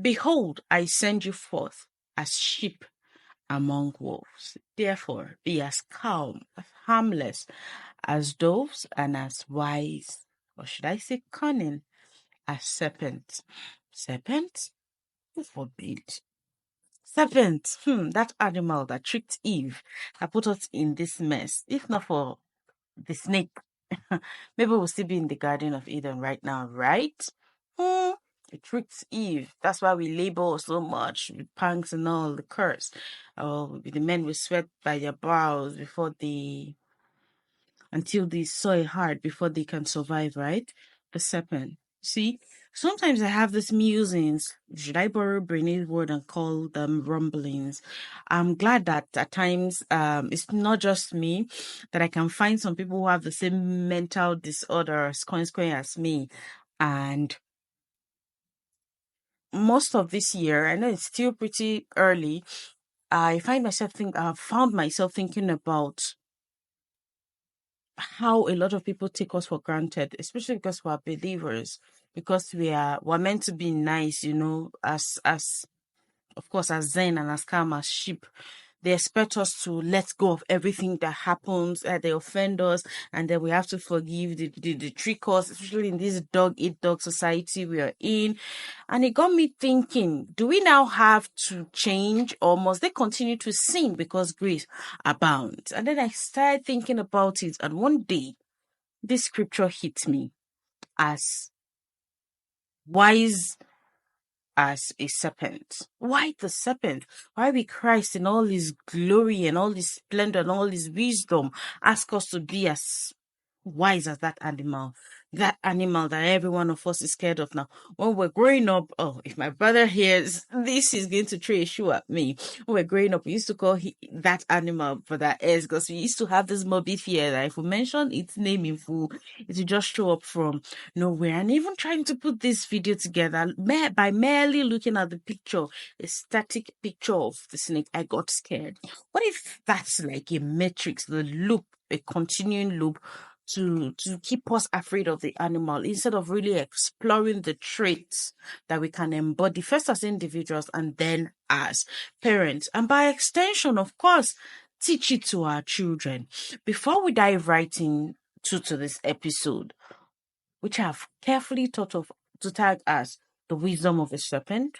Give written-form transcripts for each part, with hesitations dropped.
Behold, I send you forth as sheep among wolves. Therefore, be as calm, as harmless as doves, and as wise, or should I say cunning, as serpents. Serpents? Who forbid? Serpent, that animal that tricked Eve, that put us in this mess. If not for the snake, maybe we'll still be in the Garden of Eden right now, right? It tricked Eve. That's why we labor so much with pangs and all the curse. Oh, the men will sweat by their brows until they soil hard before they can survive, right? The serpent. See, sometimes I have these musings. Should I borrow Brené's word and call them rumblings? I'm glad that at times it's not just me, that I can find some people who have the same mental disorder as me. And most of this year, I know it's still pretty early, I've found myself thinking about how a lot of people take us for granted, especially because we're believers, because we're meant to be nice, as of course as zen and as calm as sheep. They expect us to let go of everything that happens, they offend us, and then we have to forgive the trick us, especially in this dog eat dog society we are in. And it got me thinking, do we now have to change, or must they continue to sin because grace abounds? And then I started thinking about it, and one day this scripture hit me as wise as a serpent. Why the serpent? Why be Christ in all his glory and all his splendor and all his wisdom ask us to be as wise as that animal that every one of us is scared of now? When we're growing up, oh, if my brother hears this, he's going to throw a shoe at me. When we're growing up, we used to call that animal for that S, because we used to have this morbid fear that if we mention its name in full, it will just show up from nowhere. And even trying to put this video together by merely looking at the picture, a static picture of the snake, I got scared. What if that's like a matrix, the loop, a continuing loop to keep us afraid of the animal, instead of really exploring the traits that we can embody first as individuals and then as parents, and by extension, of course, teach it to our children? Before we dive right into this episode, which I have carefully thought of to tag as the wisdom of a serpent,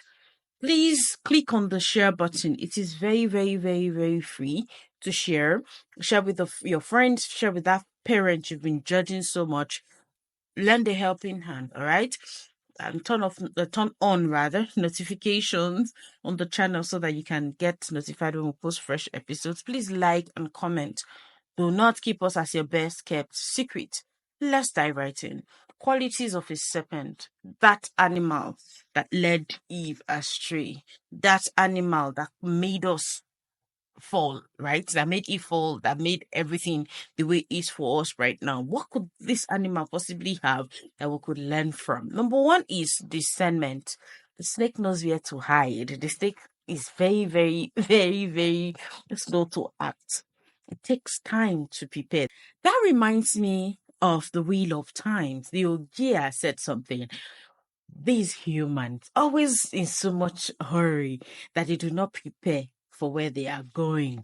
please click on the share button. It is very, very, very, very free to share. Share with your friends, share with that parent you've been judging so much. Lend a helping hand, all right? And turn on notifications on the channel so that you can get notified when we post fresh episodes. Please like and comment. Do not keep us as your best kept secret. Let's dive right in. Qualities of a serpent. That animal that led Eve astray. That animal that made us fall, right? That made Eve fall, that made everything the way it is for us right now. What could this animal possibly have that we could learn from? Number one is discernment. The snake knows where to hide. The snake is very, very, very, very slow to act. It takes time to prepare. That reminds me of the Wheel of Time. The Ogia said something. These humans always in so much hurry that they do not prepare for where they are going.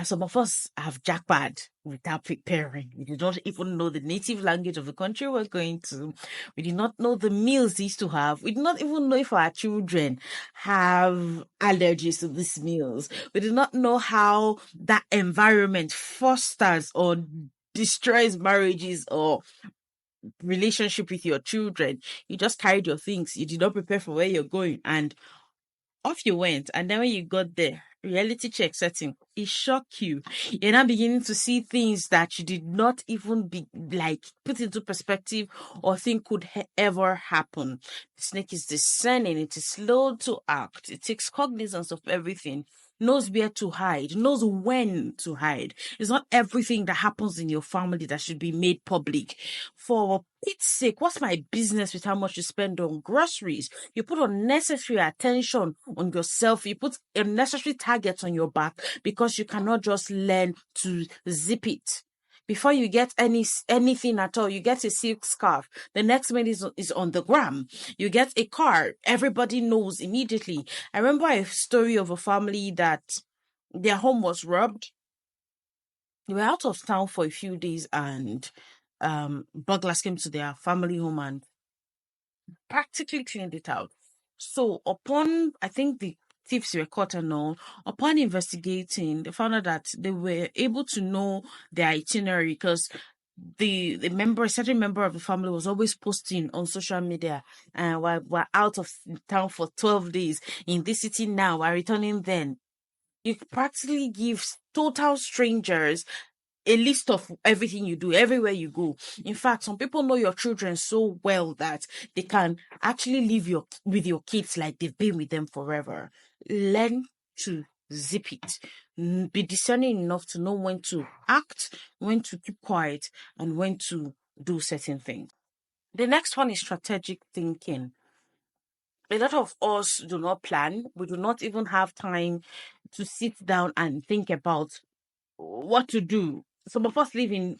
Some of us have jackpot without preparing. We did not even know the native language of the country we're going to. We did not know the meals they used to have. We did not even know if our children have allergies to these meals. We did not know how that environment fosters or destroys marriages or relationship with your children. You just carried your things. You did not prepare for where you're going, and off you went. And then when you got there, reality check setting, it shocked you. You're now beginning to see things that you did not even be like put into perspective or think could ever happen. The snake is discerning. It is slow to act. It takes cognizance of everything, knows where to hide, knows when to hide. It's not everything that happens in your family that should be made public. For Pete's sake, what's my business with how much you spend on groceries? You put unnecessary attention on yourself. You put unnecessary targets on your back because you cannot just learn to zip it. Before you get anything at all, you get a silk scarf. The next minute is on the gram. You get a car. Everybody knows immediately. I remember a story of a family that their home was robbed. They were out of town for a few days, and burglars came to their family home and practically cleaned it out. So upon, I think the thieves were caught and all, upon investigating, they found out that they were able to know their itinerary because a certain member of the family was always posting on social media, and we're out of town for 12 days in this city now, we're returning then. You practically give total strangers a list of everything you do everywhere you go. In fact, some people know your children so well that they can actually live with your kids like they've been with them forever. Learn to zip it. Be discerning enough to know when to act, when to keep quiet, and when to do certain things. The next one is strategic thinking. A lot of us do not plan. We do not even have time to sit down and think about what to do. Some of us live in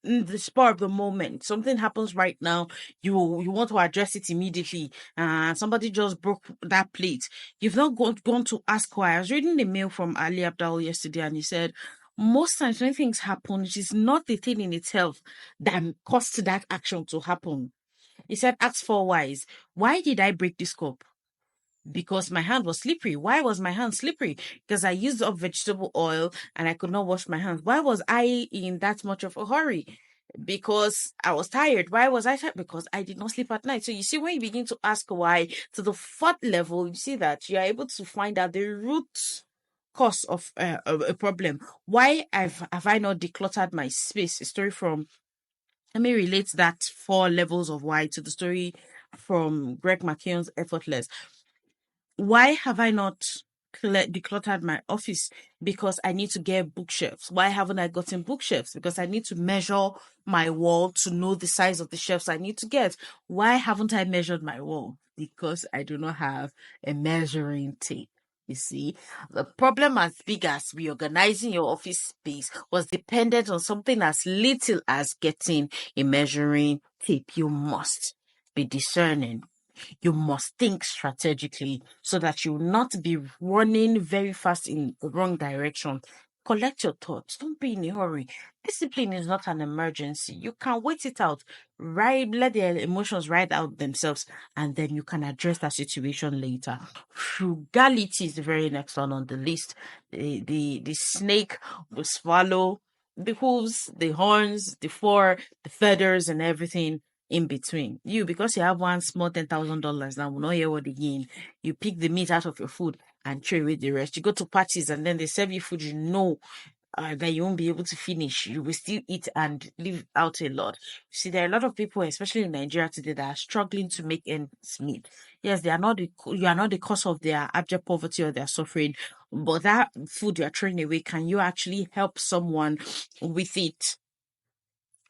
the spur of the moment. Something happens right now, you want to address it immediately. Somebody just broke that plate. You've not gone to ask why. I was reading a mail from Ali Abdal yesterday, and he said most times when things happen, it is not the thing in itself that caused that action to happen. He said, ask for whys. Why did I break this cup? Because my hand was slippery. Why was my hand slippery? Because I used up vegetable oil and I could not wash my hands. Why was I in that much of a hurry? Because I was tired. Why was I tired? Because I did not sleep at night. So you see, when you begin to ask why to the fourth level, you see that you are able to find out the root cause of a problem. Why have I not decluttered my space? A story from, let me relate that 4 levels of why to the story from Greg McKeown's Effortless. Why have I not decluttered my office? Because I need to get bookshelves. Why haven't I gotten bookshelves? Because I need to measure my wall to know the size of the shelves I need to get. Why haven't I measured my wall? Because I do not have a measuring tape. You see, the problem as big as reorganizing your office space was dependent on something as little as getting a measuring tape. You must be discerning. You must think strategically so that you will not be running very fast in the wrong direction. Collect your thoughts. Don't be in a hurry. Discipline is not an emergency. You can wait it out. Right, let the emotions ride out themselves, and then you can address that situation later. Frugality is the very next one on the list. The snake will swallow the hooves, the horns, the fur, the feathers, and everything in between. You, because you have one small $10,000 now, will not hear what again. You pick the meat out of your food and throw away the rest. You go to parties and then they serve you food you know that you won't be able to finish. You will still eat and leave out a lot. See, there are a lot of people, especially in Nigeria today, that are struggling to make ends meet. Yes, they are not you are not the cause of their abject poverty or their suffering, but that food you are throwing away, can you actually help someone with it?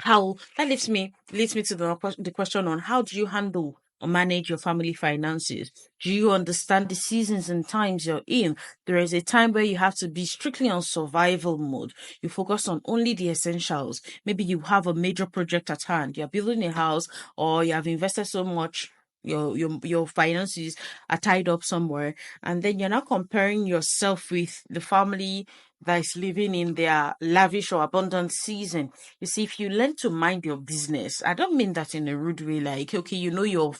How that leads me to the question on how do you handle or manage your family finances? Do you understand the seasons and times you're in? There is a time where you have to be strictly on survival mode. You focus on only the essentials. Maybe you have a major project at hand. You're building a house, or you have invested so much, your finances are tied up somewhere, and then you're not comparing yourself with the family that is living in their lavish or abundant season. You see, if you learn to mind your business, I don't mean that in a rude way, like, okay, you know your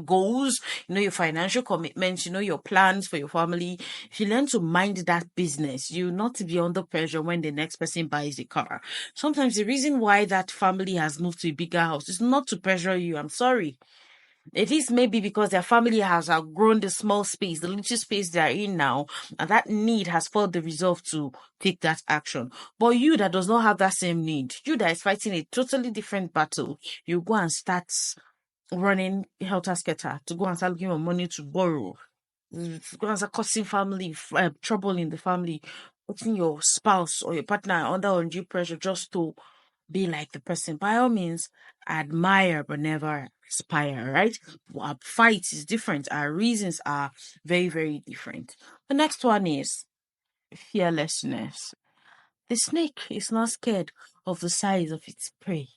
goals, you know your financial commitments, you know your plans for your family. If you learn to mind that business, you'll not be under pressure when the next person buys a car. Sometimes the reason why that family has moved to a bigger house is not to pressure you. I'm sorry. It is maybe because their family has outgrown the small space, the little space they are in now, and that need has felt the resolve to take that action. But you that does not have that same need, you that is fighting a totally different battle, you go and start running helter-skelter to go and start looking for money to borrow, to go and start causing family trouble in the family, putting your spouse or your partner under undue pressure just to be like the person. By all means, admire but never aspire, right? Our fight is different. Our reasons are very, very different. The next one is fearlessness. The snake is not scared of the size of its prey.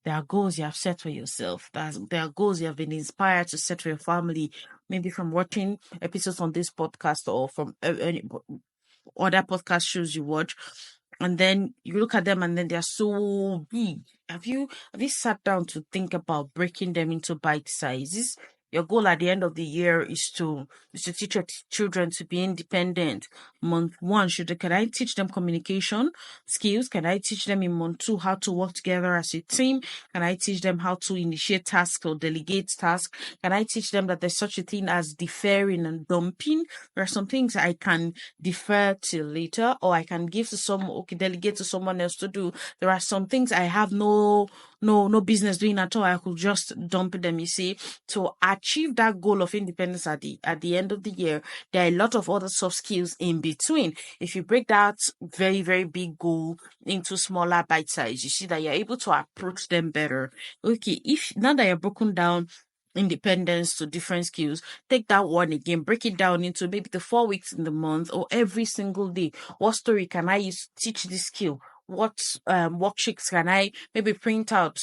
There are goals you have set for yourself. There are goals you have been inspired to set for your family, maybe from watching episodes on this podcast or from any other podcast shows you watch. And then you look at them and then they're so big. Have you sat down to think about breaking them into bite sizes? Your goal at the end of the year is to teach your children to be independent. Month one, can I teach them communication skills? Can I teach them in month two how to work together as a team? Can I teach them how to initiate tasks or delegate tasks? Can I teach them that there's such a thing as deferring and dumping? There are some things I can defer till later, or I can delegate to someone else to do. There are some things I have no business doing at all. I could just dump them. You see, to achieve that goal of independence at the end of the year, there are a lot of other soft skills in between. If you break that very, very big goal into smaller bite size, you see that you're able to approach them better. Okay, if now that you're broken down independence to different skills, take that one again, break it down into maybe the 4 weeks in the month or every single day. What story can I use to teach this skill? What worksheets can I maybe print out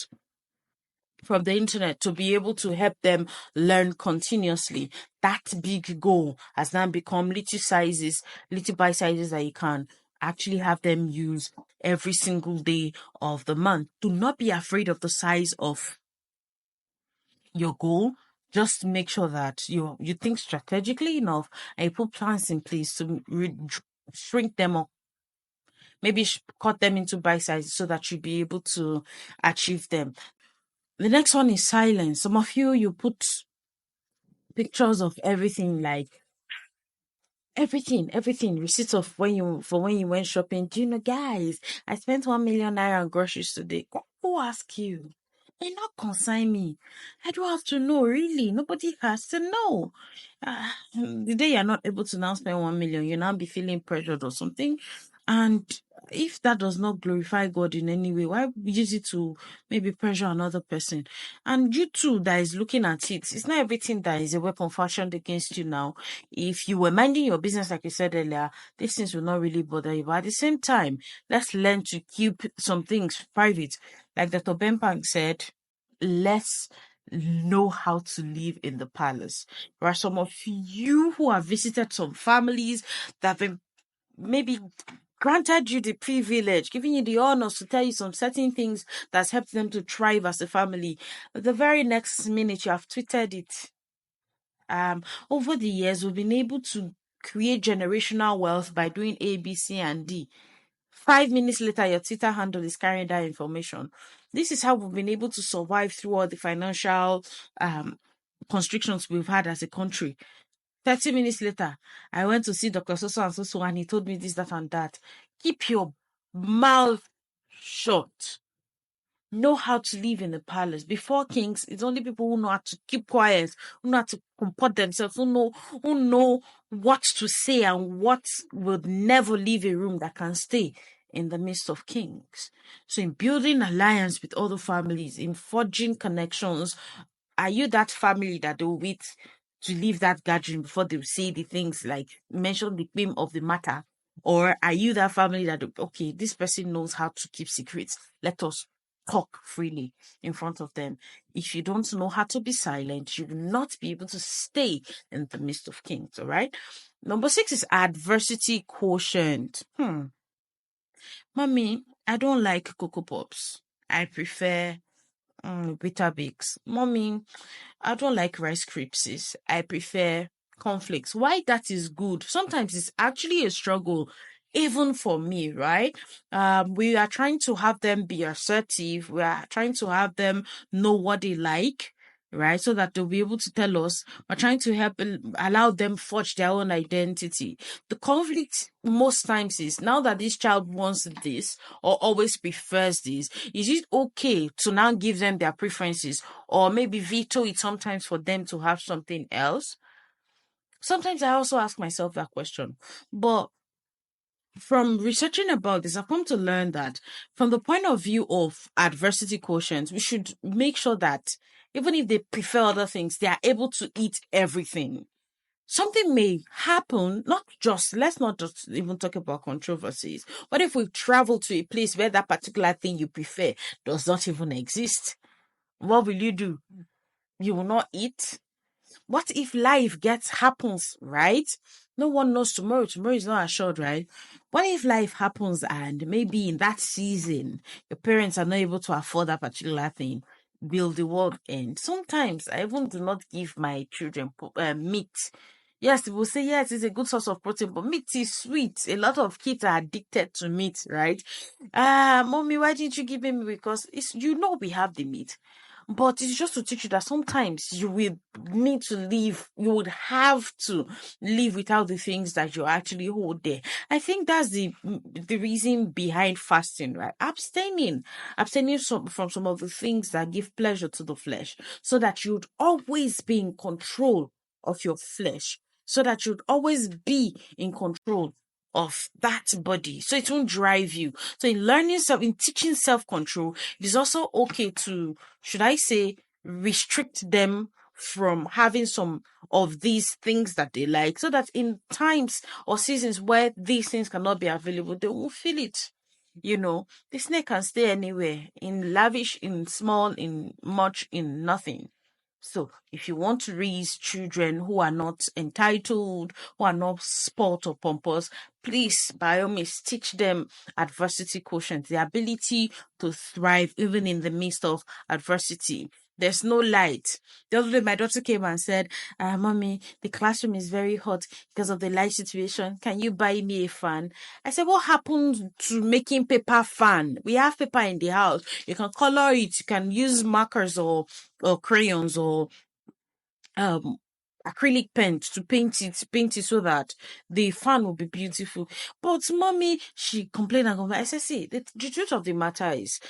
from the internet to be able to help them learn continuously? That big goal has now become little bite sizes that you can actually have them use every single day of the month. Do not be afraid of the size of your goal. Just make sure that you think strategically enough and you put plans in place to shrink them up, maybe cut them into bite sizes so that you'll be able to achieve them. The next one is silence. Some of you put pictures of everything, like everything, receipts of when you went shopping. Do you know, guys, I spent 1 million naira on groceries today. Who ask you? It not concern me. I don't have to know, really. Nobody has to know. The day you're not able to now spend 1 million, you now be feeling pressured or something. And if that does not glorify God in any way, why use it to maybe pressure another person? And you too that is looking at it, it's not everything that is a weapon fashioned against you now. If you were minding your business, like you said earlier, these things will not really bother you. But at the same time, let's learn to keep some things private. Like Dr. Bempang said, let's know how to live in the palace. There are some of you who have visited some families that have been maybe granted you the privilege, giving you the honors to tell you some certain things that's helped them to thrive as a family. But the very next minute you have tweeted it. Over the years, we've been able to create generational wealth by doing A, B, C, and D. 5 minutes later, your Twitter handle is carrying that information. This is how we've been able to survive through all the financial constrictions we've had as a country. 30 minutes later, I went to see Dr. So and so, and he told me this, that, and that. Keep your mouth shut. Know how to live in the palace. Before kings, it's only people who know how to keep quiet, who know how to comport themselves, who know what to say and what would never leave a room that can stay in the midst of kings. So in building alliance with other families, in forging connections, are you that family that they'll wait to leave that gathering before they say the things like mention the theme of the matter? Or are you that family that, okay, this person knows how to keep secrets, let us talk freely in front of them? If you don't know how to be silent, you will not be able to stay in the midst of kings. All right. Number 6 is adversity quotient. Mommy, I don't like Cocoa Pops. I prefer Weetabix. Mommy, I don't like Rice Krispies. I prefer cornflakes. Why that is good? Sometimes it's actually a struggle, even for me, right? We are trying to have them be assertive. We are trying to have them know what they like, right? So that they'll be able to tell us. We're trying to help allow them forge their own identity. The conflict most times is, now that this child wants this or always prefers this, is it okay to now give them their preferences or maybe veto it sometimes for them to have something else? Sometimes I also ask myself that question. But from researching about this, I've come to learn that from the point of view of adversity quotients, we should make sure that even if they prefer other things, they are able to eat everything. something may happen, let's not just even talk about controversies. What if we travel to a place where that particular thing you prefer does not even exist? What will you do? You will not eat? What if life happens, right? No one knows tomorrow. Tomorrow is not assured, right? What if life happens and maybe in that season, your parents are not able to afford that particular thing? Will the world end? Sometimes I even do not give my children meat. Yes, people say, yes, it's a good source of protein, but meat is sweet. A lot of kids are addicted to meat, right? Mommy, why didn't you give me meat? Because we have the meat. But it's just to teach you that sometimes you will need to live, you would have to live without the things that you actually hold there. I think that's the reason behind fasting, right? Abstaining from some of the things that give pleasure to the flesh, so that you'd always be in control of your flesh, so that you'd always be in control of that body, so it won't drive you. So in teaching self-control, it is also okay to, should I say, restrict them from having some of these things that they like, so that in times or seasons where these things cannot be available, they won't feel it. The snake can stay anywhere, in lavish, in small, in much, in nothing. So if you want to raise children who are not entitled, who are not spoilt or pompous, please, by all means, teach them adversity quotient, the ability to thrive even in the midst of adversity. There's no light. The other day, my daughter came and said, Mommy, the classroom is very hot because of the light situation. Can you buy me a fan? I said, what happened to making paper fan? We have paper in the house. You can color it. You can use markers or crayons or acrylic paint to paint it so that the fan will be beautiful. But mommy, she complained and complained. I said, see, the truth of the matter is,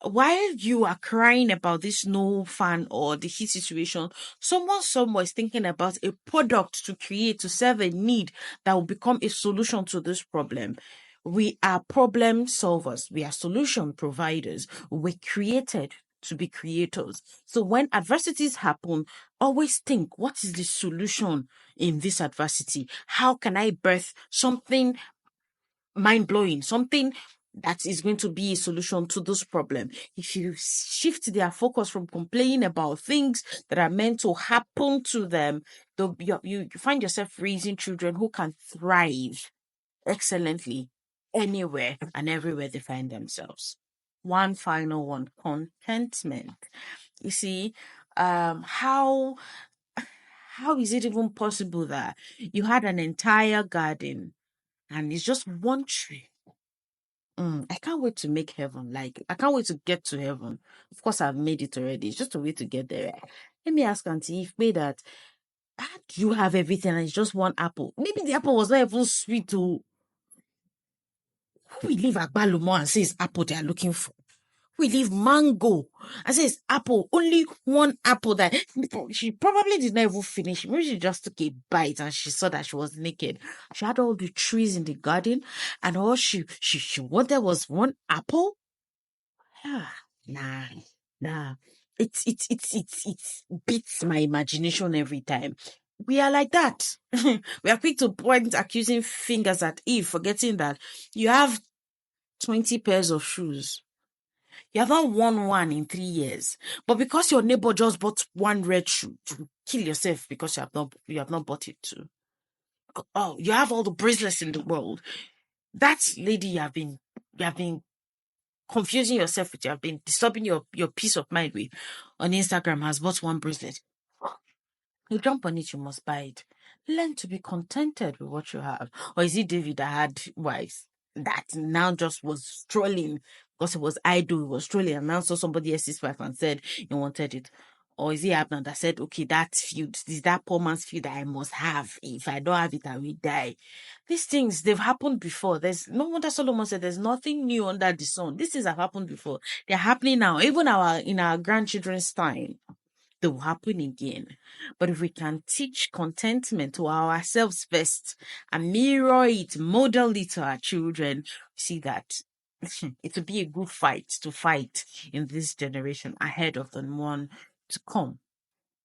while you are crying about this no fan or the heat situation, someone somewhere is thinking about a product to create to serve a need that will become a solution to this problem. We are problem solvers. We are solution providers. We're created to be creators. So when adversities happen, always think, what is the solution in this adversity? How can I birth something mind-blowing, something that is going to be a solution to this problem? If you shift their focus from complaining about things that are meant to happen to them, you find yourself raising children who can thrive excellently anywhere and everywhere they find themselves. One final one, contentment. You see, how is it even possible that you had an entire garden and it's just one tree? I can't wait to make heaven. Like, I can't wait to get to heaven. Of course, I've made it already. It's just a way to get there. Let me ask Auntie if made that. How do you have everything and it's just one apple? Maybe the apple was not even sweet. To who will leave Agbalumo and say it's apple they are looking for? We leave mango and says apple, only one apple that she probably did not even finish. Maybe she just took a bite and she saw that she was naked. She had all the trees in the garden and all she wanted was one apple. Nah. It beats my imagination every time. We are like that. We are quick to point accusing fingers at Eve, forgetting that you have 20 pairs of shoes. You have not worn one in 3 years. But because your neighbor just bought one red shoe, you kill yourself because you have not bought it too. Oh, you have all the bracelets in the world. That lady you have been confusing yourself with, you have been disturbing your peace of mind with on Instagram, has bought one bracelet. You jump on it, you must buy it. Learn to be contented with what you have. Or is it David that had wives that now just was strolling because it was idle, he was strolling and now saw somebody else's wife and said he wanted it? Or is it Abner that said, okay, that field, this is that poor man's field that I must have. If I don't have it, I will die. These things, they've happened before. There's no wonder Solomon said there's nothing new under the sun. These things have happened before. They're happening now, even in our grandchildren's time. They will happen again. But if we can teach contentment to ourselves first and mirror it, model it to our children, see that it will be a good fight to fight in this generation ahead of the one to come.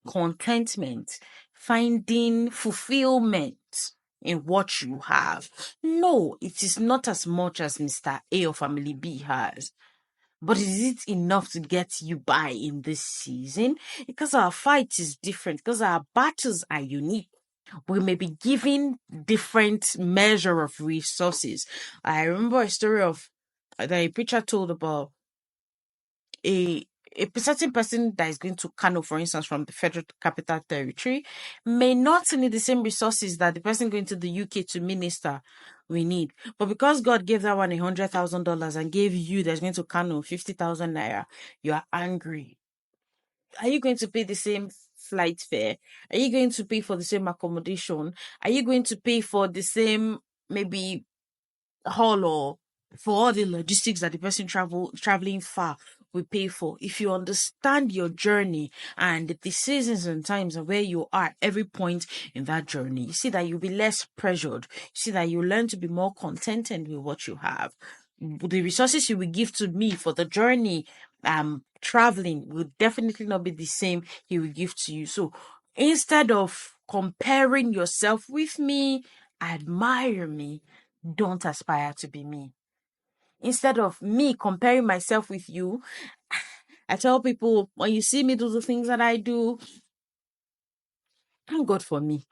Contentment. finding fulfillment in what you have. No, it is not as much as Mr. A or Family B has. But is it enough to get you by in this season? Because our fight is different, because our battles are unique. We may be given different measure of resources. I remember a story of that a preacher told about a certain person that is going to Kano, for instance, from the Federal Capital Territory, may not need the same resources that the person going to the UK to minister we need. But because God gave that one $100,000 and gave you that's going to Kano 50,000 naira, you are angry. Are you going to pay the same flight fare? Are you going to pay for the same accommodation? Are you going to pay for the same maybe hall or for all the logistics that the person traveling far will pay for? If you understand your journey and the seasons and times and where you are at every point in that journey, you see that you'll be less pressured. You see that you learn to be more contented with what you have. The resources you will give to me for the journey traveling will definitely not be the same he will give to you. So instead of comparing yourself with me, admire me. Don't aspire to be me. Instead of me comparing myself with you, I tell people, when you see me do the things that I do, thank God for me.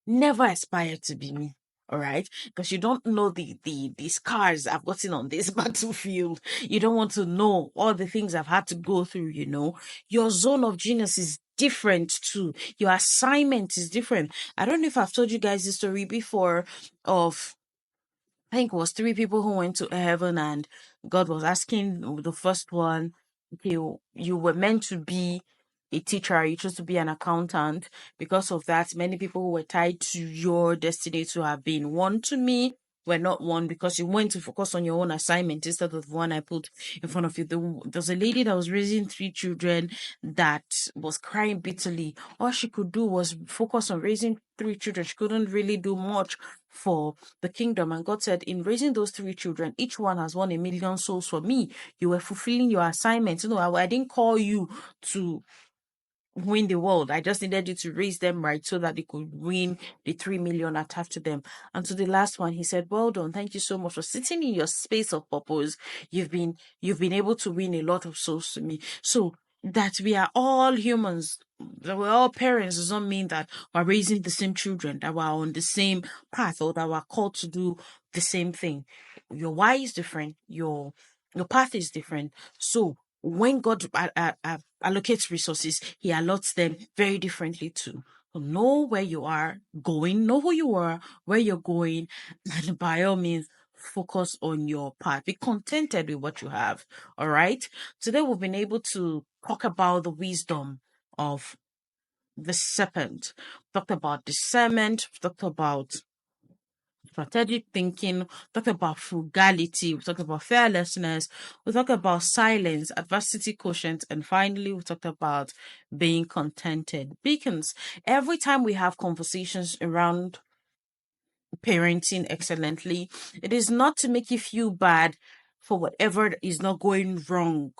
Never aspire to be me. All right, because you don't know the scars I've gotten on this battlefield. You don't want to know all the things I've had to go through. Your zone of genius is different too. Your assignment is different. I don't know if I've told you guys this story before of, I think it was three people who went to heaven, and God was asking the first one, okay, you were meant to be a teacher, you chose to be an accountant. Because of that, many people who were tied to your destiny to have been one to me were not one, because you went to focus on your own assignment instead of the one I put in front of you. There's a lady that was raising three children that was crying bitterly. All she could do was focus on raising three children. She couldn't really do much for the kingdom. And God said, in raising those three children, each one has won 1,000,000 souls for me. You were fulfilling your assignment. I didn't call you to win the world. I just needed you to raise them right so that they could win the 3 million attached to them. And to the last one, he said, well done. Thank you so much for sitting in your space of purpose. You've been able to win a lot of souls to me. So that we are all humans, that we're all parents, does not mean that we're raising the same children, that we're on the same path, or that we're called to do the same thing. Your why is different. Your path is different. So when God allocates resources, he allots them very differently too. So know where you are going, know who you are, where you're going, and by all means, focus on your path. Be contented with what you have. All right. Today we've been able to talk about the wisdom of the serpent. We talked about discernment. We talked about strategic thinking. We talked about frugality. We talked about fearlessness. We talked about silence, adversity quotient, and finally, we talked about being contented. Beacons. Every time we have conversations around parenting excellently, it is not to make you feel bad for whatever is not going wrong,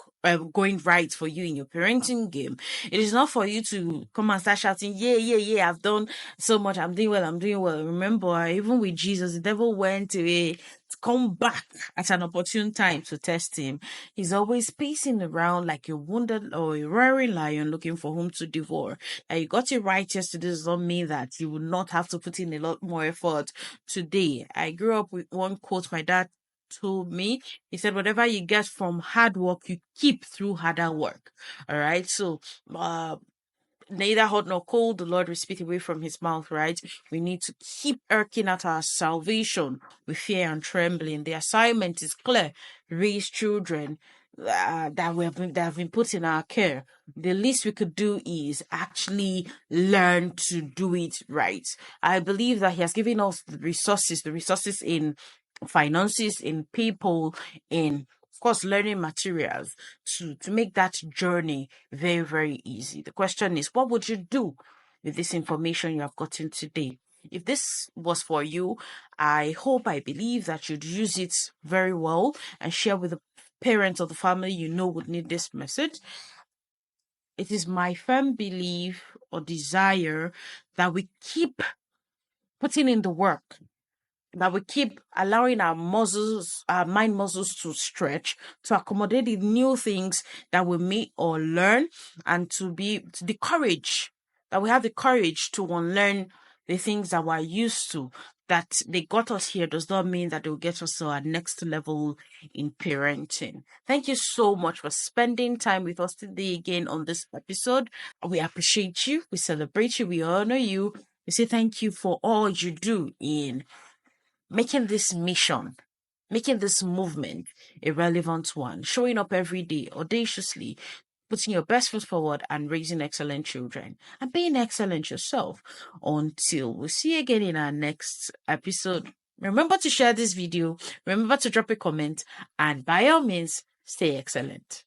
going right for you in your parenting game. It is not for you to come and start shouting, yeah, yeah, yeah, I've done so much, I'm doing well, I'm doing well. Remember, even with Jesus, the devil went away to come back at an opportune time to test him. He's always pacing around like a wounded or a roaring lion looking for whom to devour. And you got it right yesterday does not mean that you will not have to put in a lot more effort today. I grew up with one quote my dad told me. He said, whatever you get from hard work, you keep through harder work. All right. So, neither hot nor cold, the Lord will spit away from his mouth, right? We need to keep working at our salvation with fear and trembling. The assignment is clear. Raise children that have been put in our care. The least we could do is actually learn to do it right. I believe that he has given us the resources in finances, in people, in of course learning materials to make that journey very, very easy. The question is, what would you do with this information you have gotten today? If this was for you, I believe that you'd use it very well and share with the parents of the family you know would need this message. It is my firm belief or desire that we keep putting in the work, that we keep allowing our muscles, our mind muscles to stretch to accommodate the new things that we meet or learn, and to the courage that we have the courage to unlearn the things that we're used to. That they got us here does not mean that they'll get us to our next level in parenting. Thank you so much for spending time with us today again on this episode. We appreciate you, we celebrate you, we honor you. We say thank you for all you do in making this mission, making this movement a relevant one, showing up every day audaciously, putting your best foot forward and raising excellent children and being excellent yourself. Until we see you again in our next episode. Remember to share this video, remember to drop a comment, and by all means, stay excellent.